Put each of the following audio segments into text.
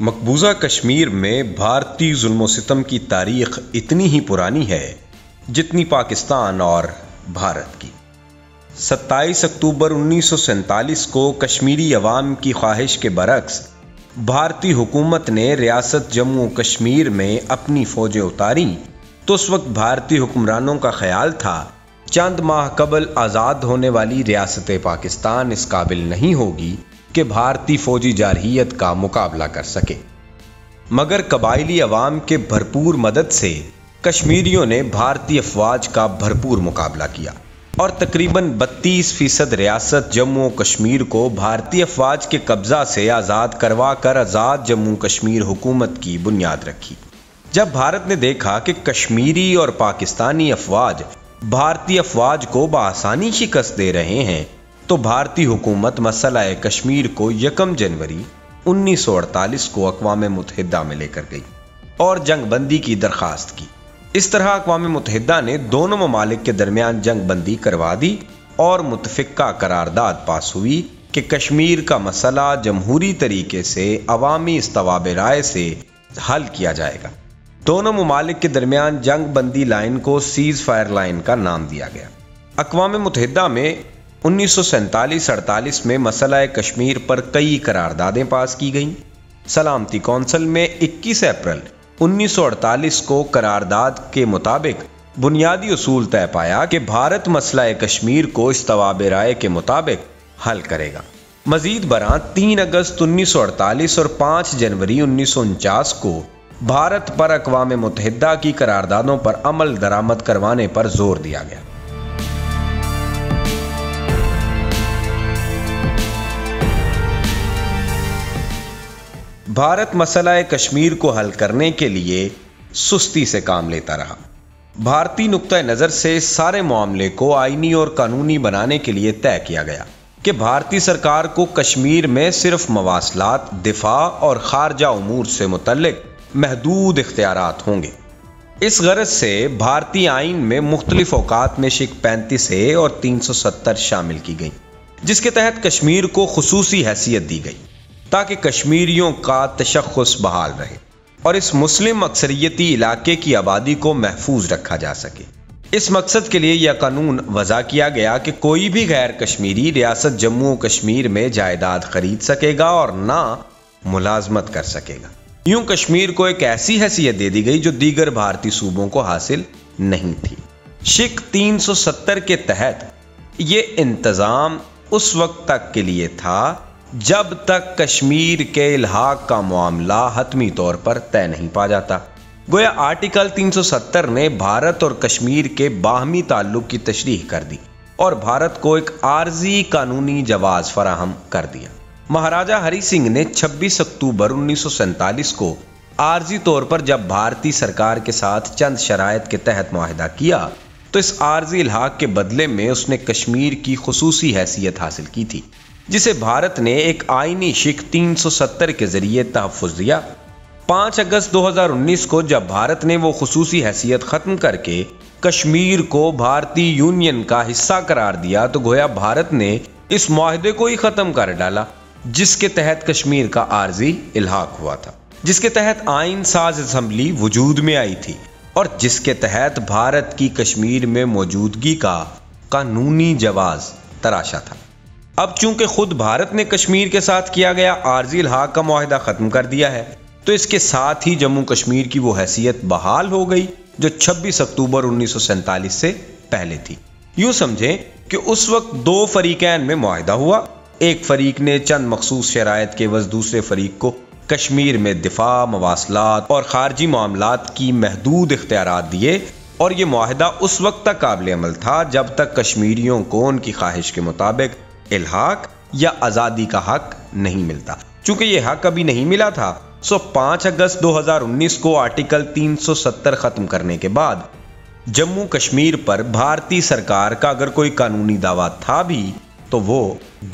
مقبوضہ کشمیر میں بھارتی ظلم و ستم کی تاریخ اتنی ہی پرانی ہے جتنی پاکستان اور بھارت کی۔ 27 اکتوبر 1947 کو کشمیری عوام کی خواہش کے برعکس بھارتی حکومت نے ریاست جموں و کشمیر میں اپنی فوجیں اتاریں تو اس وقت بھارتی حکمرانوں کا خیال تھا چند ماہ قبل آزاد ہونے والی ریاست پاکستان اس قابل نہیں ہوگی کہ بھارتی فوجی جارحیت کا مقابلہ کر سکے، مگر قبائلی عوام کے بھرپور مدد سے کشمیریوں نے بھارتی افواج کا بھرپور مقابلہ کیا اور تقریباً 32% ریاست جموں و کشمیر کو بھارتی افواج کے قبضہ سے آزاد کروا کر آزاد جموں کشمیر حکومت کی بنیاد رکھی۔ جب بھارت نے دیکھا کہ کشمیری اور پاکستانی افواج بھارتی افواج کو بآسانی شکست دے رہے ہیں تو بھارتی حکومت مسئلہ کشمیر کو 1 جنوری 1948 کو اقوام متحدہ میں لے کر گئی اور جنگ بندی کی درخواست کی۔ اس طرح اقوام متحدہ نے دونوں ممالک کے درمیان جنگ بندی کروا دی اور متفقہ قرارداد پاس ہوئی کہ کشمیر کا مسئلہ جمہوری طریقے سے عوامی استواب رائے سے حل کیا جائے گا۔ دونوں ممالک کے درمیان جنگ بندی لائن کو سیز فائر لائن کا نام دیا گیا۔ اقوام متحدہ میں 1947-48 میں مسئلہ کشمیر پر کئی قراردادیں پاس کی گئیں۔ سلامتی کونسل میں 21 اپریل 1948 کو قرارداد کے مطابق بنیادی اصول طے پایا کہ بھارت مسئلہ کشمیر کو استواب رائے کے مطابق حل کرے گا۔ مزید برآں 3 اگست 1948 اور 5 جنوری 1949 کو بھارت پر اقوام متحدہ کی قراردادوں پر عمل درآمد کروانے پر زور دیا گیا۔ بھارت مسئلہ کشمیر کو حل کرنے کے لیے سستی سے کام لیتا رہا۔ بھارتی نقطہ نظر سے سارے معاملے کو آئینی اور قانونی بنانے کے لیے طے کیا گیا کہ بھارتی سرکار کو کشمیر میں صرف مواصلات، دفاع اور خارجہ امور سے متعلق محدود اختیارات ہوں گے۔ اس غرض سے بھارتی آئین میں مختلف اوقات میں شق 35A اور 370 شامل کی گئی، جس کے تحت کشمیر کو خصوصی حیثیت دی گئی تاکہ کشمیریوں کا تشخص بحال رہے اور اس مسلم اکثریتی علاقے کی آبادی کو محفوظ رکھا جا سکے۔ اس مقصد کے لیے یہ قانون وضع کیا گیا کہ کوئی بھی غیر کشمیری ریاست جموں و کشمیر میں جائیداد خرید سکے گا اور نہ ملازمت کر سکے گا۔ یوں کشمیر کو ایک ایسی حیثیت دے دی گئی جو دیگر بھارتی صوبوں کو حاصل نہیں تھی۔ شق 370 کے تحت یہ انتظام اس وقت تک کے لیے تھا جب تک کشمیر کے الحاق کا معاملہ حتمی طور پر طے نہیں پا جاتا۔ گویا آرٹیکل 370 نے بھارت اور کشمیر کے باہمی تعلق کی تشریح کر دی اور بھارت کو ایک عارضی قانونی جواز فراہم کر دیا۔ مہاراجہ ہری سنگھ نے 26 اکتوبر 1947 کو عارضی طور پر جب بھارتی سرکار کے ساتھ چند شرائط کے تحت معاہدہ کیا تو اس عارضی الحاق کے بدلے میں اس نے کشمیر کی خصوصی حیثیت حاصل کی تھی، جسے بھارت نے ایک آئینی شق 370 کے ذریعے تحفظ دیا۔ 5 اگست 2019 کو جب بھارت نے وہ خصوصی حیثیت ختم کر کے کشمیر کو بھارتی یونین کا حصہ قرار دیا تو گویا بھارت نے اس معاہدے کو ہی ختم کر ڈالا جس کے تحت کشمیر کا عارضی الحاق ہوا تھا، جس کے تحت آئین ساز اسمبلی وجود میں آئی تھی اور جس کے تحت بھارت کی کشمیر میں موجودگی کا قانونی جواز تراشا تھا۔ اب چونکہ خود بھارت نے کشمیر کے ساتھ کیا گیا عارضی الحاق کا معاہدہ ختم کر دیا ہے تو اس کے ساتھ ہی جموں کشمیر کی وہ حیثیت بحال ہو گئی جو 26 اکتوبر 1947 سے پہلے تھی۔ یوں سمجھیں کہ اس وقت 2 فریقین میں معاہدہ ہوا، ایک فریق نے چند مخصوص شرائط کے عوض دوسرے فریق کو کشمیر میں دفاع، مواصلات اور خارجی معاملات کی محدود اختیارات دیے اور یہ معاہدہ اس وقت تک قابل عمل تھا جب تک کشمیریوں کو ان کی خواہش کے مطابق الحاق یا آزادی کا حق نہیں ملتا۔ چونکہ یہ حق ابھی نہیں ملا تھا سو 5 اگست 2019 کو آرٹیکل 370 ختم کرنے کے بعد جموں کشمیر پر بھارتی سرکار کا اگر کوئی قانونی دعویٰ تھا بھی تو وہ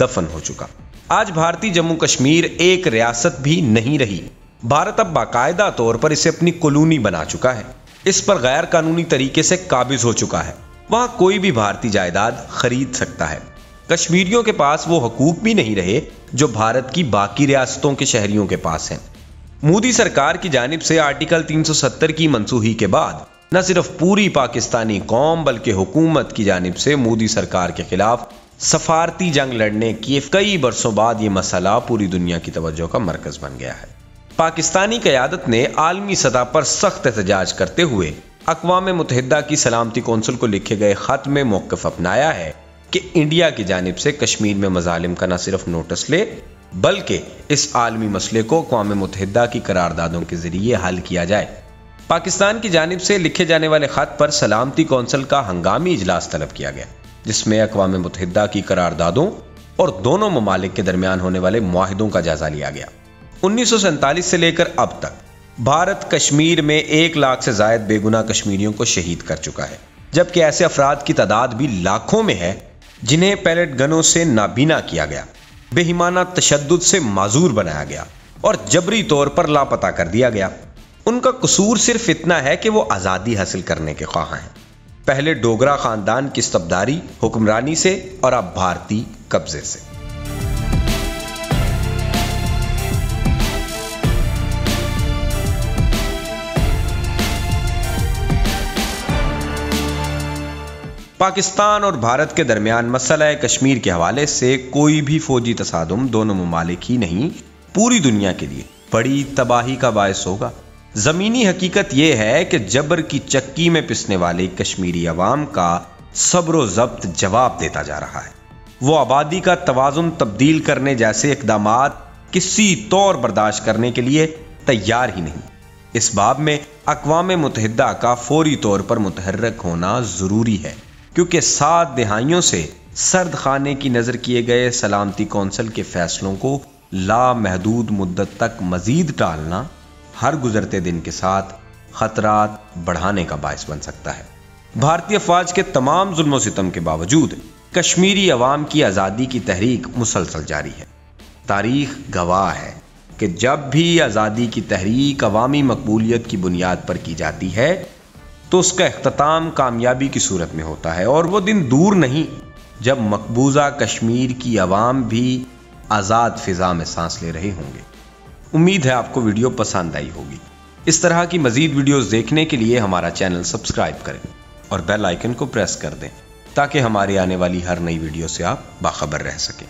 دفن ہو چکا۔ آج بھارتی جموں کشمیر ایک ریاست بھی نہیں رہی۔ بھارت اب باقاعدہ طور پر اسے اپنی کالونی بنا چکا ہے، اس پر غیر قانونی طریقے سے قابض ہو چکا ہے۔ وہاں کوئی بھی بھارتی جائیداد خرید سکتا ہے۔ کشمیریوں کے پاس وہ حقوق بھی نہیں رہے جو بھارت کی باقی ریاستوں کے شہریوں کے پاس ہیں۔ مودی سرکار کی جانب سے آرٹیکل 370 کی منسوخی کے بعد نہ صرف پوری پاکستانی قوم بلکہ حکومت کی جانب سے مودی سرکار کے خلاف سفارتی جنگ لڑنے کی کئی برسوں بعد یہ مسئلہ پوری دنیا کی توجہ کا مرکز بن گیا ہے۔ پاکستانی قیادت نے عالمی سطح پر سخت احتجاج کرتے ہوئے اقوام متحدہ کی سلامتی کونسل کو لکھے گئے خط میں موقف اپنایا ہے کہ انڈیا کی جانب سے کشمیر میں مظالم کا نہ صرف نوٹس لے بلکہ اس عالمی مسئلے کو اقوام متحدہ کی قراردادوں کے ذریعے حل کیا جائے۔ پاکستان کی جانب سے لکھے جانے والے خط پر سلامتی کونسل کا ہنگامی اجلاس طلب کیا گیا، جس میں اقوام متحدہ کی قراردادوں اور دونوں ممالک کے درمیان ہونے والے معاہدوں کا جائزہ لیا گیا۔ 1947 سے لے کر اب تک بھارت کشمیر میں 1 لاکھ سے زائد بے گناہ کشمیریوں کو شہید کر چکا ہے، جبکہ ایسے افراد کی تعداد بھی لاکھوں میں ہے جنہیں پیلٹ گنوں سے نابینا کیا گیا، بے ایمانہ تشدد سے معذور بنایا گیا اور جبری طور پر لاپتہ کر دیا گیا۔ ان کا قصور صرف اتنا ہے کہ وہ آزادی حاصل کرنے کے خواہاں ہیں، پہلے ڈوگرا خاندان کی استبداری حکمرانی سے اور اب بھارتی قبضے سے۔ پاکستان اور بھارت کے درمیان مسئلہ کشمیر کے حوالے سے کوئی بھی فوجی تصادم دونوں ممالک ہی نہیں پوری دنیا کے لیے بڑی تباہی کا باعث ہوگا۔ زمینی حقیقت یہ ہے کہ جبر کی چکی میں پسنے والی کشمیری عوام کا صبر و ضبط جواب دیتا جا رہا ہے۔ وہ آبادی کا توازن تبدیل کرنے جیسے اقدامات کسی طور برداشت کرنے کے لیے تیار ہی نہیں۔ اس باب میں اقوام متحدہ کا فوری طور پر متحرک ہونا ضروری ہے، کیونکہ 7 دہائیوں سے سرد خانے کی نظر کیے گئے سلامتی کونسل کے فیصلوں کو لامحدود مدت تک مزید ٹالنا ہر گزرتے دن کے ساتھ خطرات بڑھانے کا باعث بن سکتا ہے۔ بھارتی افواج کے تمام ظلم و ستم کے باوجود کشمیری عوام کی آزادی کی تحریک مسلسل جاری ہے۔ تاریخ گواہ ہے کہ جب بھی آزادی کی تحریک عوامی مقبولیت کی بنیاد پر کی جاتی ہے تو اس کا اختتام کامیابی کی صورت میں ہوتا ہے، اور وہ دن دور نہیں جب مقبوضہ کشمیر کی عوام بھی آزاد فضا میں سانس لے رہے ہوں گے۔ امید ہے آپ کو ویڈیو پسند آئی ہوگی۔ اس طرح کی مزید ویڈیوز دیکھنے کے لیے ہمارا چینل سبسکرائب کریں اور بیل آئیکن کو پریس کر دیں تاکہ ہماری آنے والی ہر نئی ویڈیو سے آپ باخبر رہ سکیں۔